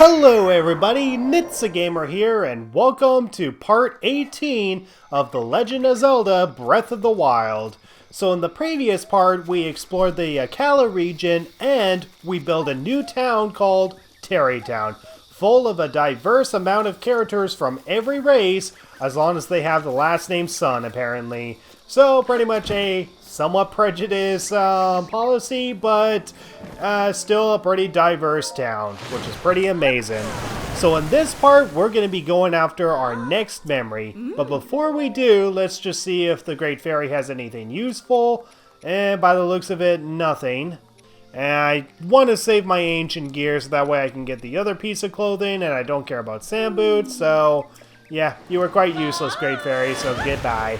Hello everybody, Gamer here, and welcome to part 18 of The Legend of Zelda Breath of the Wild. So in the previous part, we explored the Kala region, and we built a new town called Tarrey Town, full of a diverse amount of characters from every race, as long as they have the last name Sun, apparently. So pretty much a somewhat prejudiced policy, but still a pretty diverse town, which is pretty amazing. So in this part, we're going to be going after our next memory. But before we do, let's just see if the Great Fairy has anything useful. And by the looks of it, nothing. And I want to save my ancient gear so that way I can get the other piece of clothing, and I don't care about sand boots. So yeah, you were quite useless, Great Fairy, so goodbye.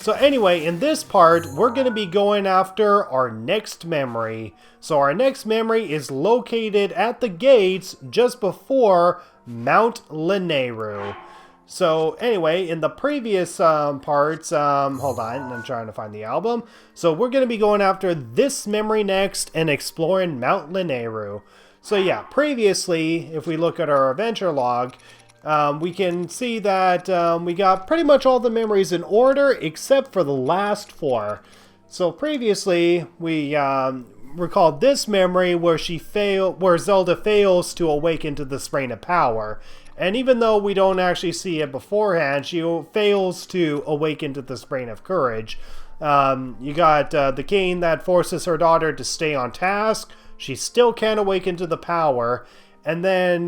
So anyway, in this part, we're going to be going after our next memory. So our next memory is located at the gates just before Mount Lanayru. So anyway, in the previous parts, hold on, I'm trying to find the album. So we're going to be going after this memory next and exploring Mount Lanayru. So yeah, previously, if we look at our adventure log, we can see that we got pretty much all the memories in order except for the last four. So previously we recalled this memory where Zelda fails to awaken to the Spring of Power. And even though we don't actually see it beforehand, she fails to awaken to the Spring of Courage. You got the king that forces her daughter to stay on task. She still can't awaken to the power. And then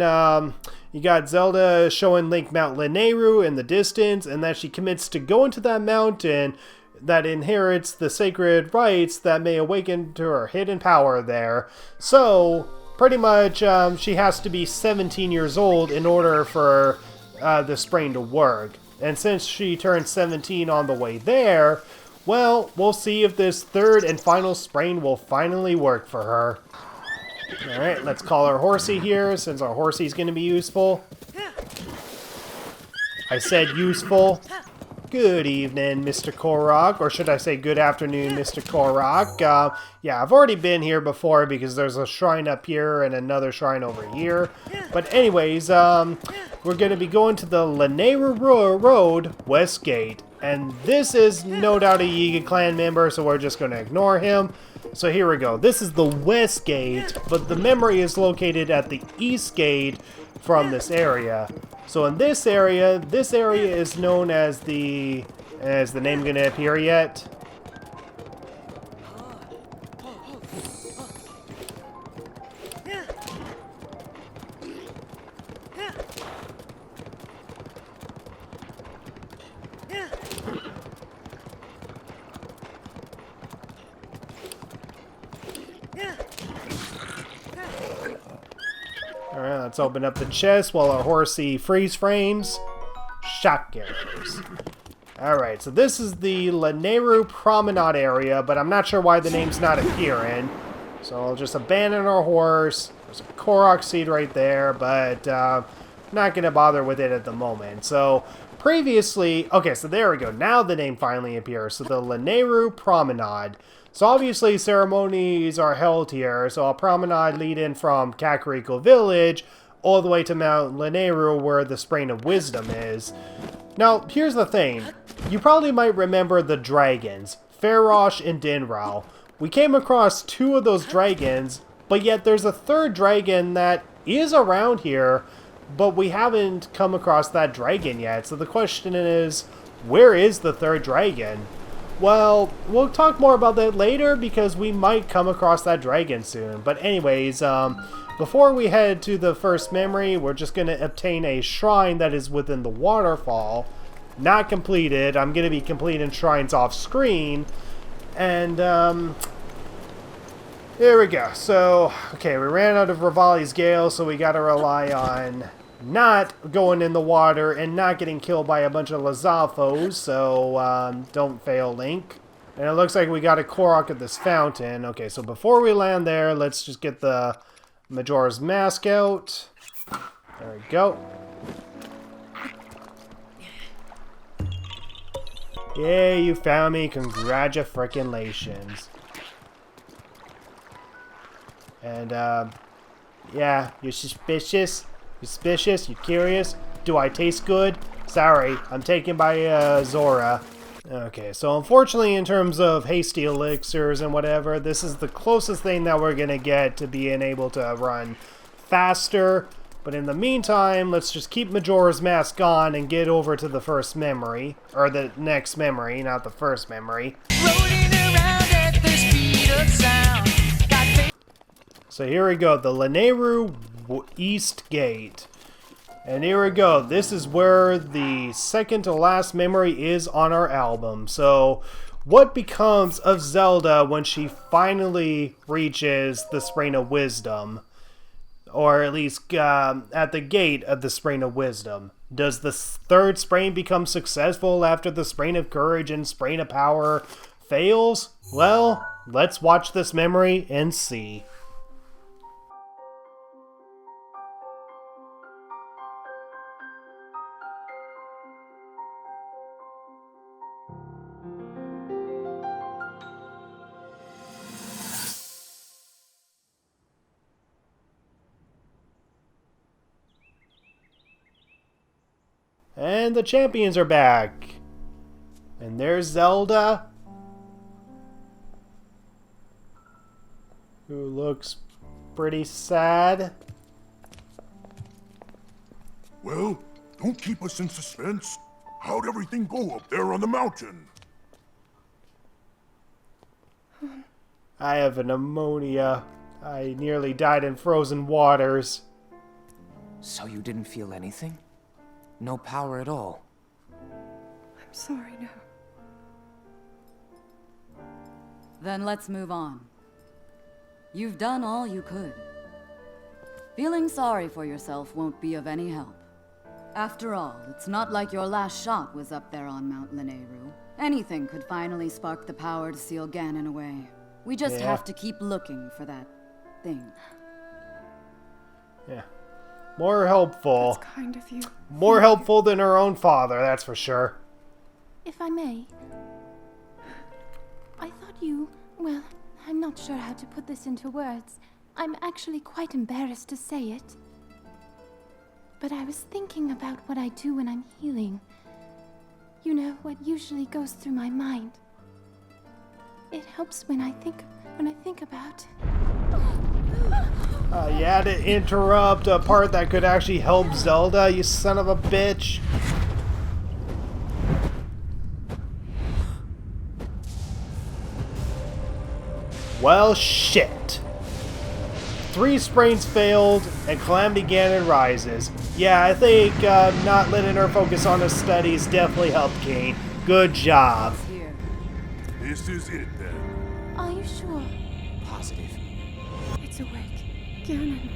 you got Zelda showing Link Mount Lanayru in the distance, and that she commits to go into that mountain that inherits the sacred rites that may awaken to her hidden power there. So, pretty much, she has to be 17 years old in order for the spring to work. And since she turned 17 on the way there, well, we'll see if this third and final spring will finally work for her. Alright, let's call our horsey here, since our horsey's going to be useful. I said useful. Good evening, Mr. Korok, or should I say good afternoon, Mr. Korok. Yeah, I've already been here before because there's a shrine up here and another shrine over here. But anyways, we're going to be going to the Lanayru Road West Gate. And this is no doubt a Yiga clan member, so we're just going to ignore him. So here we go. This is the West Gate, but the memory is located at the East Gate from this area. So in this area is known as the... Is the name going to appear yet? Alright, let's open up the chest while our horsey freeze frames. Shock arrows. Alright, so this is the Lanayru Promenade area, but I'm not sure why the name's not appearing. So I'll just abandon our horse. There's a Korok seed right there, but not going to bother with it at the moment. So previously... Okay, so there we go. Now the name finally appears. So the Lanayru Promenade. So obviously ceremonies are held here, so a promenade leading from Kakariko Village all the way to Mount Lanayru where the Spring of Wisdom is. Now, here's the thing. You probably might remember the dragons, Farosh and Dinrao. We came across two of those dragons, but yet there's a third dragon that is around here, but we haven't come across that dragon yet. So the question is, where is the third dragon? Well, we'll talk more about that later because we might come across that dragon soon. But anyways, before we head to the first memory, we're just going to obtain a shrine that is within the waterfall. Not completed. I'm going to be completing shrines off screen. And, there we go. So, okay, we ran out of Rivali's Gale, so we got to rely on not going in the water and not getting killed by a bunch of Lizalfos, so don't fail, Link. And it looks like we got a Korok at this fountain. Okay, so before we land there, let's just get the Majora's Mask out. There we go. Yeah, you found me. Congratulations. And, yeah, you're suspicious? You suspicious? You curious? Do I taste good? Sorry, I'm taken by Zora. Okay, so unfortunately in terms of hasty elixirs and whatever, this is the closest thing that we're gonna get to being able to run faster. But in the meantime, let's just keep Majora's Mask on and get over to the first memory. Or the next memory, not the first memory. Rolling around at the speed of sound. So here we go, the Lanayru East Gate. And here we go, this is where the second to last memory is on our album. So, what becomes of Zelda when she finally reaches the Spring of Wisdom? Or at least at the gate of the Spring of Wisdom. Does the third Spring become successful after the Spring of Courage and Spring of Power fails? Well, let's watch this memory and see. And the champions are back. And there's Zelda, who looks pretty sad. Well, don't keep us in suspense. How'd everything go up there on the mountain? I have a pneumonia. I nearly died in frozen waters. So you didn't feel anything? No power at all? I'm sorry, no. Then let's move on. You've done all you could. Feeling sorry for yourself won't be of any help. After all, it's not like your last shot was up there on Mount Lanayru. Anything could finally spark the power to seal Ganon away. We just have to keep looking for that thing. Yeah. More helpful. That's kind of you. More helpful than her own father, that's for sure. If I may, I thought you... Well, I'm not sure how to put this into words. I'm actually quite embarrassed to say it. But I was thinking about what I do when I'm healing. You know, what usually goes through my mind. It helps when I think about... You had to interrupt a part that could actually help Zelda, you son of a bitch. Well, shit. 3 sprains failed, and Calamity Ganon rises. Yeah, I think not letting her focus on her studies definitely helped Kane. Good job. Here. This is it then. Are you sure? Positive. It's awake. Ganon.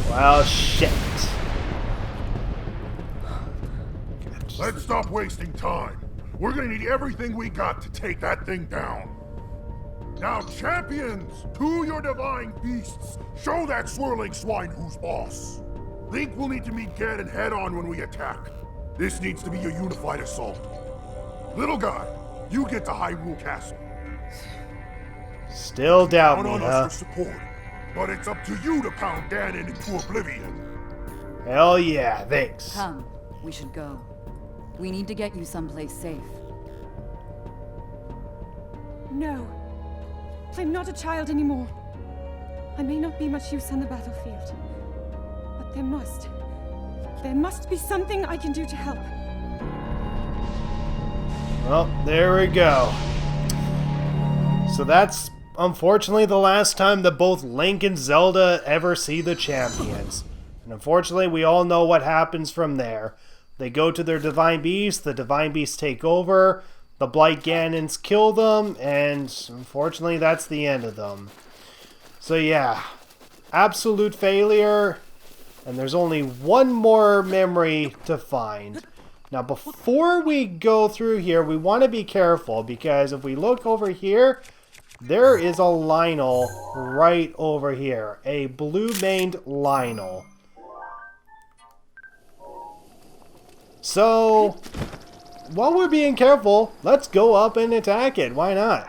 Well, shit. Let's stop wasting time. We're gonna need everything we got to take that thing down. Now, champions, to your divine beasts, show that swirling swine who's boss. Link will need to meet Ganon head-on when we attack. This needs to be a unified assault. Little guy, you get to Hyrule Castle. Still doubt Count me, on huh? us for support, but it's up to you to pound Ganon into oblivion. Hell yeah, thanks. Come, we should go. We need to get you someplace safe. No. I'm not a child anymore. I may not be much use on the battlefield. But there must be something I can do to help. Well, there we go. So that's unfortunately the last time that both Link and Zelda ever see the champions. And unfortunately, we all know what happens from there. They go to their Divine Beast, the Divine Beasts take over, the Blight Ganons kill them, and unfortunately that's the end of them. So yeah, absolute failure, and there's only one more memory to find. Now before we go through here, we want to be careful, because if we look over here, there is a Lionel right over here. A blue-maned Lionel. So, while we're being careful, let's go up and attack it. Why not?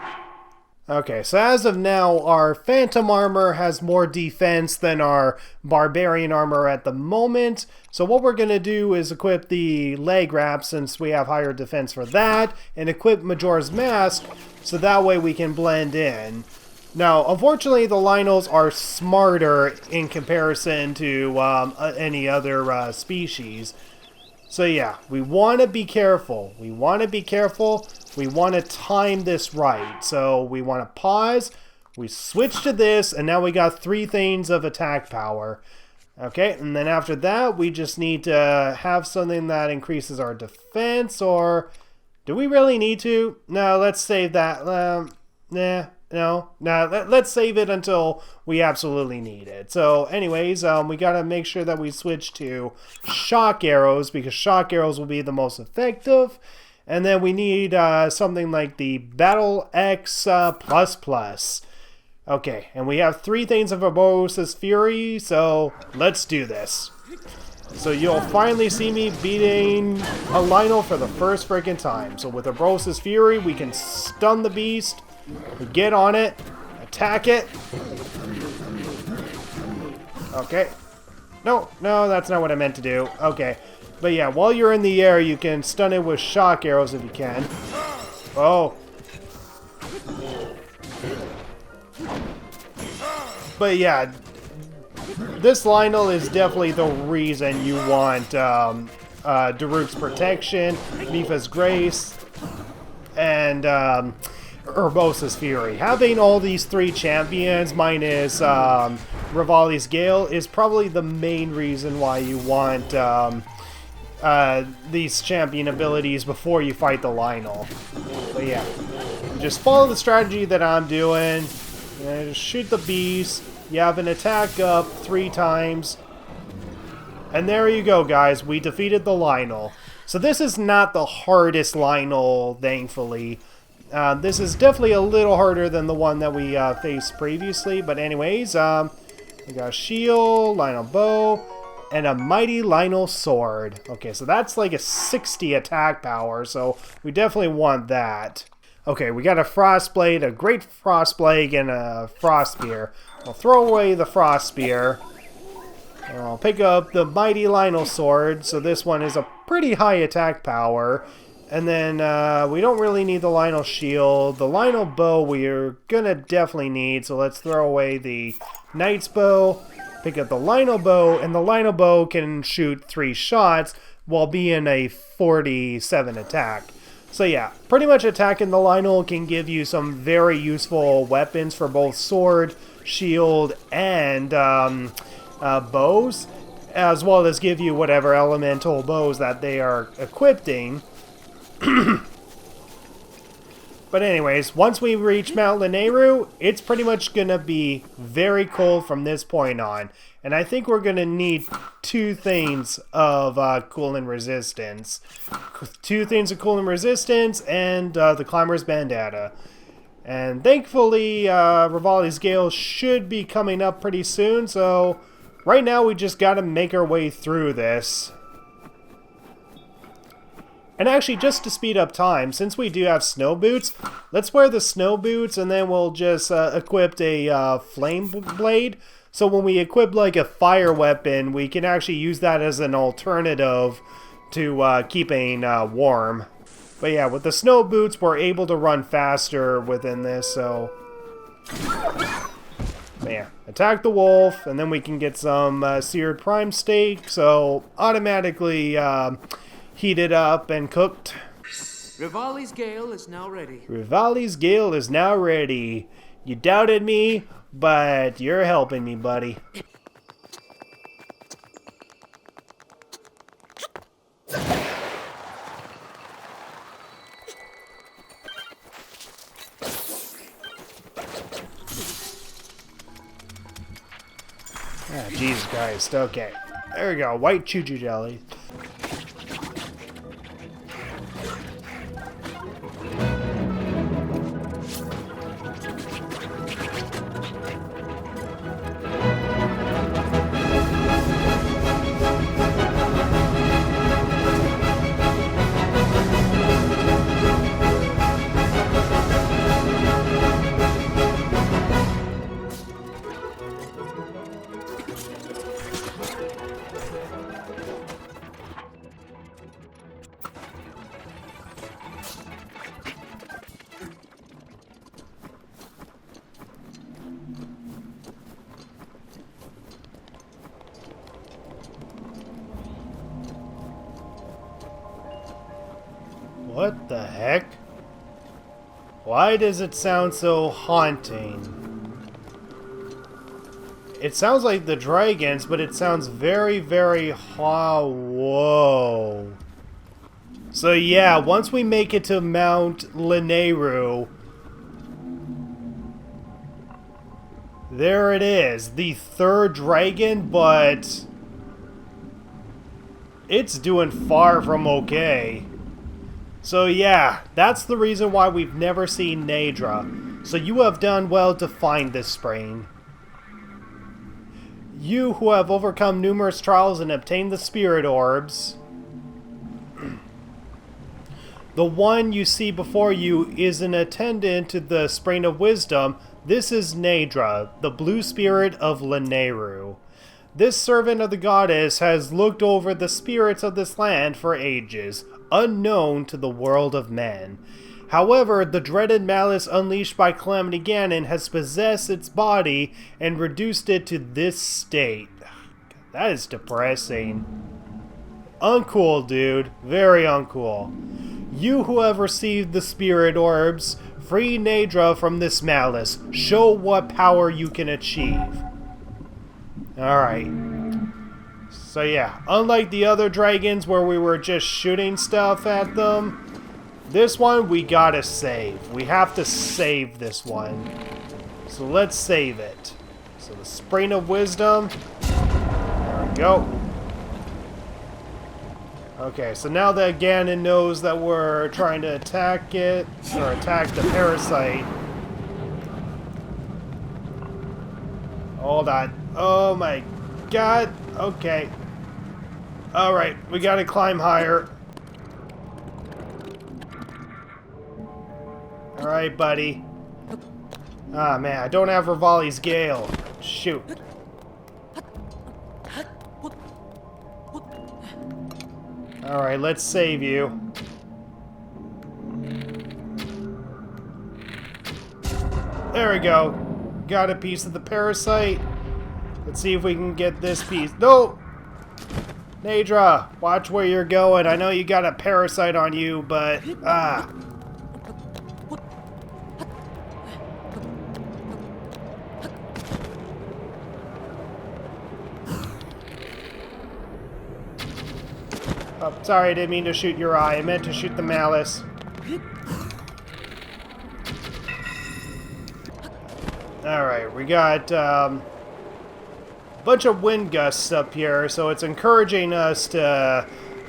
Okay, so as of now, our Phantom armor has more defense than our Barbarian armor at the moment. So what we're going to do is equip the leg wrap since we have higher defense for that, and equip Majora's Mask so that way we can blend in. Now, unfortunately, the Lynels are smarter in comparison to any other species. So yeah, we want to be careful. We want to be careful. We want to time this right. So we want to pause. We switch to this, and now we got 3 things of attack power. Okay, and then after that, we just need to have something that increases our defense, or do we really need to? No, let's save that. Let's save it until we absolutely need it. So anyways, we gotta make sure that we switch to shock arrows, because shock arrows will be the most effective. And then we need something like the Battle X++. Okay, and we have 3 things of Urbosa's Fury, so let's do this. So you'll finally see me beating a Lynel for the first freaking time. So with Urbosa's Fury, we can stun the beast. We get on it, attack it. Okay. No, that's not what I meant to do. Okay. But yeah, while you're in the air, you can stun it with shock arrows if you can. Oh. But yeah, this Lynel is definitely the reason you want Daruk's Protection, Mipha's Grace, and Urbosa's Fury. Having all these 3 champions minus Revali's Gale is probably the main reason why you want these champion abilities before you fight the Lynel. But yeah, just follow the strategy that I'm doing. Just shoot the beast. You have an attack up 3 times. And there you go, guys. We defeated the Lynel. So this is not the hardest Lynel, thankfully. This is definitely a little harder than the one that we faced previously. But anyways, we got a shield, Lynel bow, and a mighty Lynel sword. Okay, so that's like a 60 attack power, so we definitely want that. Okay, we got a frost blade, a great frost blade, and a frost spear. I'll throw away the frost spear. I'll pick up the mighty Lynel sword, so this one is a pretty high attack power. And then we don't really need the Lynel shield. The Lynel bow we're gonna definitely need, so let's throw away the knight's bow, pick up the Lynel bow, and the Lynel bow can shoot 3 shots while being a 47 attack. So yeah, pretty much attacking the Lynel can give you some very useful weapons for both sword, shield, and bows, as well as give you whatever elemental bows that they are equipping. But anyways, once we reach Mount Lanayru, it's pretty much going to be very cold from this point on. And I think we're going to need 2 things of cooling resistance. 2 things of cooling resistance and the Climber's Bandana. And thankfully, Revali's Gale should be coming up pretty soon. So right now we just got to make our way through this. And actually, just to speed up time, since we do have snow boots, let's wear the snow boots and then we'll just equip a flame blade. So when we equip like a fire weapon, we can actually use that as an alternative to keeping warm. But yeah, with the snow boots, we're able to run faster within this, so... But yeah, attack the wolf, and then we can get some seared prime steak, so automatically... heated up and cooked. Revali's Gale is now ready. Revali's Gale is now ready. You doubted me, but you're helping me, buddy. Ah, Jesus Christ. Okay. There we go. White choo-choo jelly. What the heck? Why does it sound so haunting? It sounds like the dragons, but it sounds very, very whoa. So yeah, once we make it to Mount Lanayru, there it is, the third dragon, but it's doing far from okay. So yeah, that's the reason why we've never seen Naydra. So you have done well to find this spring. You who have overcome numerous trials and obtained the spirit orbs. The one you see before you is an attendant to the Spring of Wisdom. This is Naydra, the blue spirit of Lanayru. This servant of the goddess has looked over the spirits of this land for ages, unknown to the world of men. However, the dreaded malice unleashed by Calamity Ganon has possessed its body and reduced it to this state. That is depressing. Uncool, dude. Very uncool. You who have received the spirit orbs, free Naydra from this malice. Show what power you can achieve. Alright. So yeah, unlike the other dragons where we were just shooting stuff at them, this one we gotta save. We have to save this one. So let's save it. So the Spring of Wisdom. There we go. Okay, so now that Ganon knows that we're trying to attack it, or attack the parasite. Hold on. Oh my god. Okay. Alright, we gotta climb higher. Alright, buddy. Ah, man, I don't have Revali's Gale. Shoot. Alright, let's save you. There we go. Got a piece of the parasite. Let's see if we can get this piece. No! Naydra, watch where you're going. I know you got a parasite on you, but... Oh, sorry, I didn't mean to shoot your eye. I meant to shoot the malice. Alright, we got a bunch of wind gusts up here, so it's encouraging us to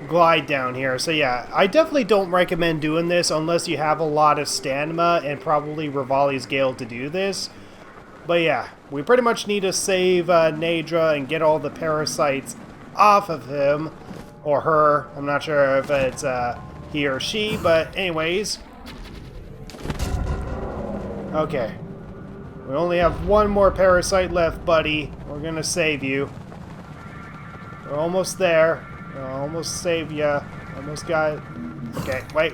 glide down here. So yeah, I definitely don't recommend doing this unless you have a lot of stamina and probably Revali's Gale to do this. But yeah, we pretty much need to save Naydra and get all the parasites off of him. Or her. I'm not sure if it's he or she, but anyways. Okay. We only have one more parasite left, buddy. We're gonna save you. We're almost there. We'll almost save you. Almost got it. Okay, wait.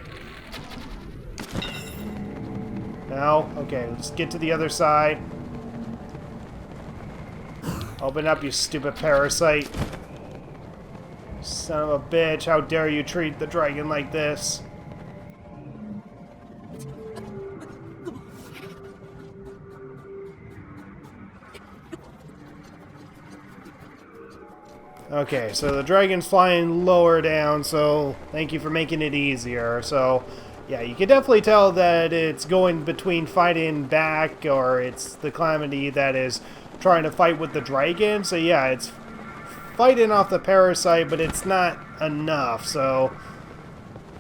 No? Okay, let's get to the other side. Open up, you stupid parasite. Son of a bitch, how dare you treat the dragon like this? Okay, so the dragon's flying lower down, so thank you for making it easier. So, yeah, you can definitely tell that it's going between fighting back, or it's the Calamity that is trying to fight with the dragon. So yeah, it's fighting off the parasite, but it's not enough, so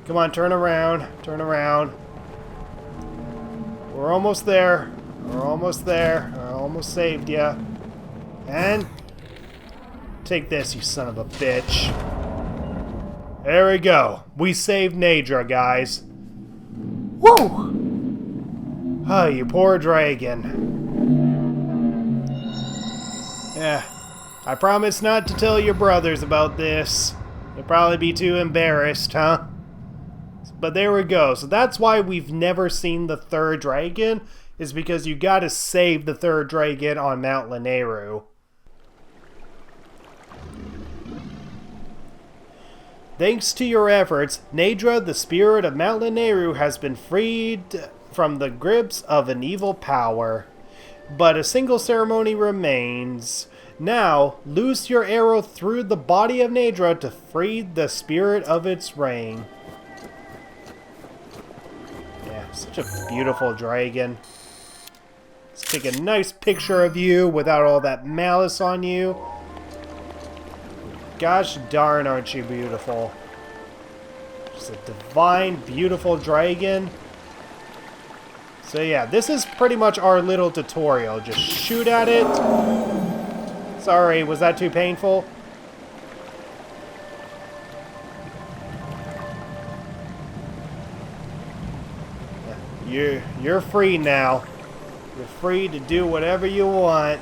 come on, turn around, turn around. We're almost there. We're almost there. I almost saved you. And take this, you son of a bitch. There we go. We saved Naydra, guys. Woo! Oh, you poor dragon. Yeah. I promise not to tell your brothers about this. They'll probably be too embarrassed, huh? But there we go. So that's why we've never seen the third dragon, is because you gotta save the third dragon on Mount Lanayru. Thanks to your efforts, Naydra, the spirit of Mount Lanayru, has been freed from the grips of an evil power. But a single ceremony remains. Now, loose your arrow through the body of Naydra to free the spirit of its reign. Yeah, such a beautiful dragon. Let's take a nice picture of you without all that malice on you. Gosh darn, aren't you beautiful? Just a divine, beautiful dragon. So yeah, this is pretty much our little tutorial. Just shoot at it. Sorry, was that too painful? You're free now. You're free to do whatever you want.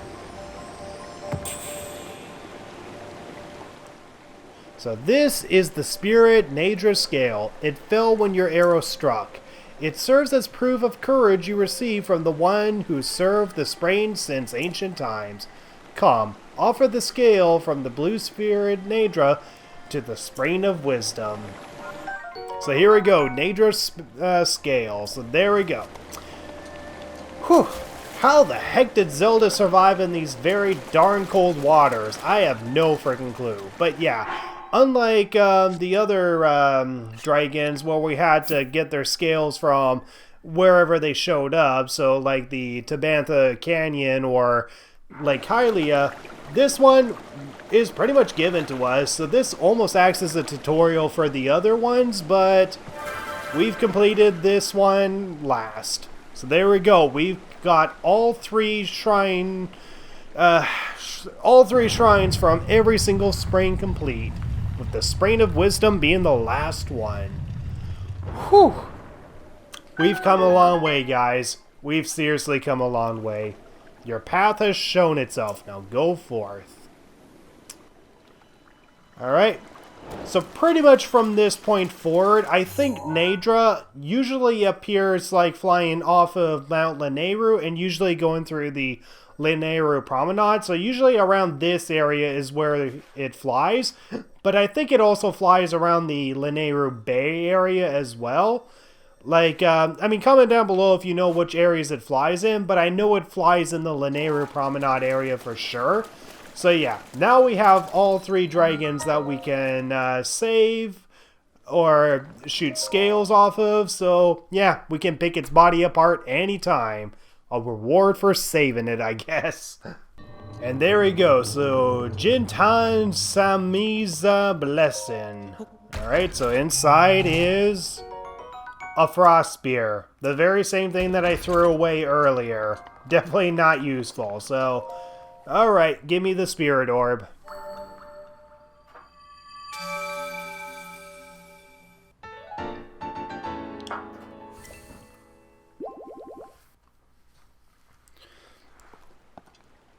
So this is the Spirit Naydra scale. It fell when your arrow struck. It serves as proof of courage you receive from the one who served the sprain since ancient times. Come, offer the scale from the blue Spirit Naydra to the sprain of wisdom. So here we go, Naydra scale. So there we go. Whew. How the heck did Zelda survive in these very darn cold waters? I have no freaking clue. But yeah. Unlike the other dragons where we had to get their scales from wherever they showed up, so like the Tabantha Canyon or Lake Hylia, this one is pretty much given to us, so this almost acts as a tutorial for the other ones, but we've completed this one last. So there we go, we've got all three shrines from every single sprain complete, with the Sprain of Wisdom being the last one. Whew! We've come a long way, guys. We've seriously come a long way. Your path has shown itself. Now go forth. Alright. So pretty much from this point forward, I think Naydra usually appears like flying off of Mount Lanayru and usually going through the Lanayru Promenade. So usually around this area is where it flies. But I think it also flies around the Lanayru Bay area as well. Like, I mean, comment down below if you know which areas it flies in. But I know it flies in the Lanayru Promenade area for sure. So yeah, now we have all three dragons that we can save or shoot scales off of. So yeah, we can pick its body apart anytime. A reward for saving it, I guess. And there we go. So Jintan Samiza Blessing. Alright, so inside is a frost spear. The very same thing that I threw away earlier. Definitely not useful. So, alright, give me the spirit orb.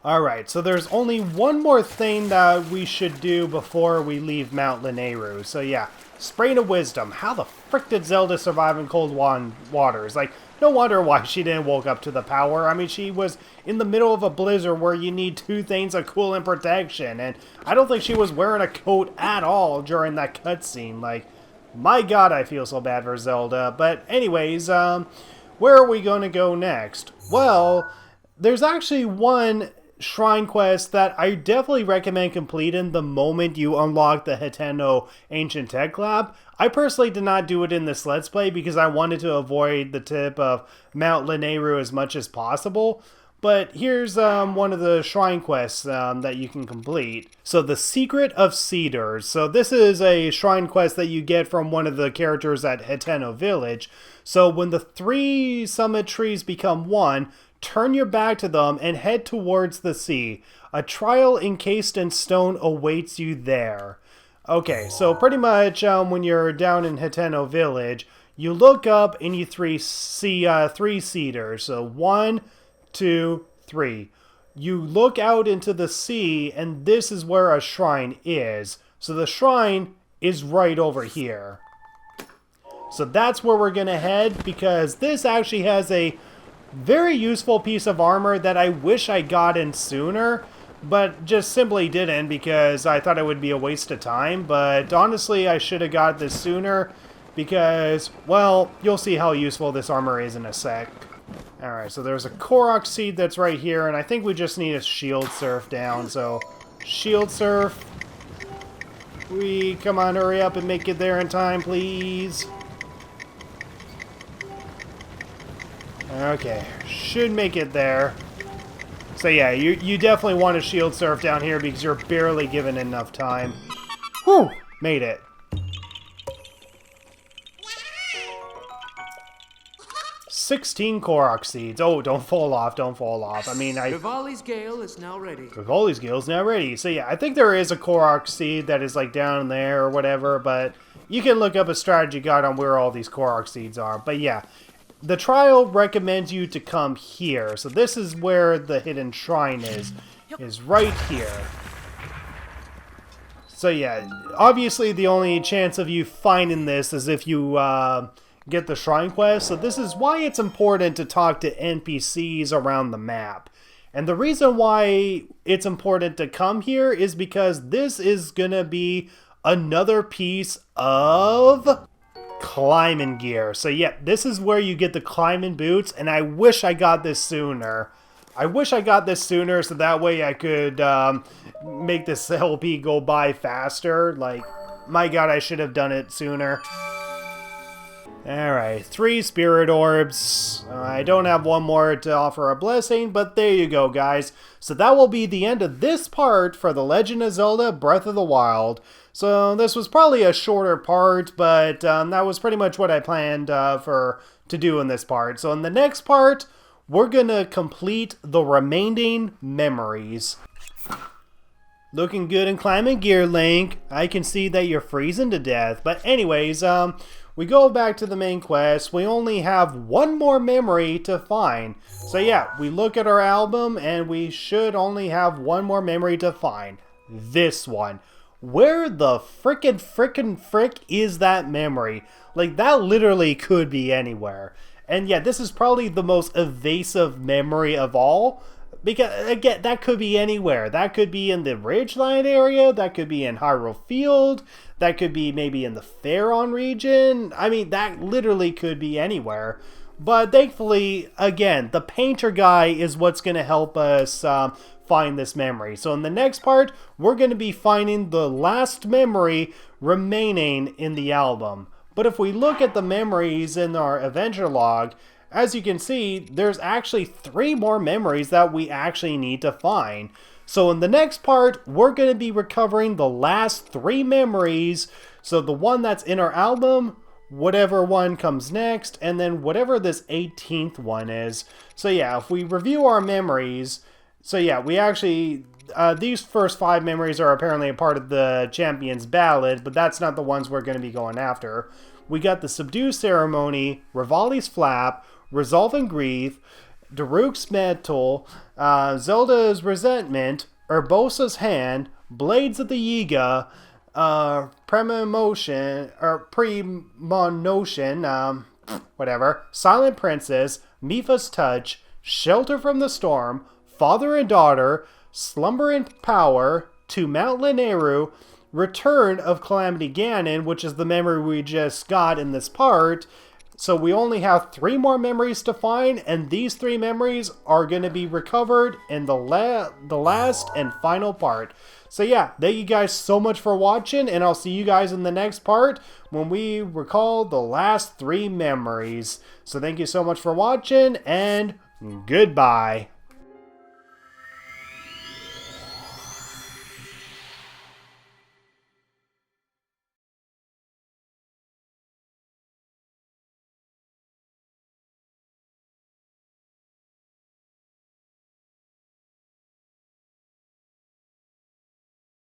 Alright, so there's only one more thing that we should do before we leave Mount Lanayru. So yeah, Sprain of Wisdom. How the frick did Zelda survive in cold waters? Like, no wonder why she didn't woke up to the power. I mean, she was in the middle of a blizzard where you need two things of cool and protection. And I don't think she was wearing a coat at all during that cutscene. Like, my god, I feel so bad for Zelda. But anyways, where are we going to go next? Well, there's actually one shrine quest that I definitely recommend completing the moment you unlock the Hiteno Ancient Tech Lab. I personally did not do it in this Let's Play because I wanted to avoid the tip of Mount Lanayru as much as possible. But here's one of the shrine quests that you can complete. So the Secret of Cedars. So this is a shrine quest that you get from one of the characters at Hiteno Village. So when the three summit trees become one, turn your back to them and head towards the sea. A trial encased in stone awaits you there. Okay, so pretty much when you're down in Hiteno Village, you look up and you see three cedars. So 1, 2, 3. You look out into the sea and this is where a shrine is. So the shrine is right over here. So that's where we're going to head because this actually has a very useful piece of armor that I wish I got in sooner. but just simply didn't because I thought it would be a waste of time. But honestly, I should have got this sooner because, well, you'll see how useful this armor is in a sec. Alright, so there's a Korok seed that's right here, and I think we just need a shield surf down, so shield surf. Come on, hurry up and make it there in time, please. Okay, should make it there. So yeah, you definitely want to shield surf down here because you're barely given enough time. Whew! Made it. 16 Korok seeds. Oh, don't fall off, don't fall off. I mean, Rivali's Gale is now ready. Rivali's Gale is now ready. So yeah, I think there is a Korok seed that is like down there or whatever, but you can look up a strategy guide on where all these Korok seeds are. But yeah, the trial recommends you to come here. So this is where the hidden shrine is right here. So yeah, obviously the only chance of you finding this is if you get the shrine quest. So this is why it's important to talk to NPCs around the map. And the reason why it's important to come here is because this is gonna be another piece of climbing gear. So yeah, this is where you get the climbing boots, and I wish I got this sooner. I wish I got this sooner so that way I could make this LP go by faster. Like, my god, I should have done it sooner. Alright, 3 spirit orbs. I don't have one more to offer a blessing, but there you go, guys. So that will be the end of this part for The Legend of Zelda Breath of the Wild. So this was probably a shorter part, but that was pretty much what I planned to do in this part. So in the next part, we're gonna complete the remaining memories. Looking good in climbing gear, Link. I can see that you're freezing to death. But anyways, we go back to the main quest. We only have one more memory to find. So yeah, we look at our album and we should only have one more memory to find. This one. Where the frick is that memory? Like, that literally could be anywhere. And yeah, this is probably the most evasive memory of all. Because, again, that could be anywhere. That could be in the Ridgeline area. That could be in Hyrule Field. That could be maybe in the Faron region. I mean, that literally could be anywhere. But thankfully, again, the painter guy is what's going to help us find this memory. So in the next part, we're going to be finding the last memory remaining in the album. But if we look at the memories in our adventure log, as you can see, there's actually 3 more memories that we actually need to find. So in the next part, we're going to be recovering the last 3 memories. So the one that's in our album, whatever one comes next, and then whatever this 18th one is. So yeah, if we review our memories, so yeah, we actually, these first 5 memories are apparently a part of the Champion's Ballad, but that's not the ones we're going to be going after. We got the Subdue Ceremony, Rivali's Flap, Resolving Grief, Daruk's Metal, Zelda's Resentment, Urbosa's Hand, Blades of the Yiga, Premonition, whatever, Silent Princess, Mipha's Touch, Shelter from the Storm, Father and Daughter, Slumber and Power, To Mount Lanayru, Return of Calamity Ganon, which is the memory we just got in this part. So we only have 3 more memories to find, and these 3 memories are going to be recovered in the last and final part. So yeah, thank you guys so much for watching, and I'll see you guys in the next part when we recall the last 3 memories. So thank you so much for watching, and goodbye.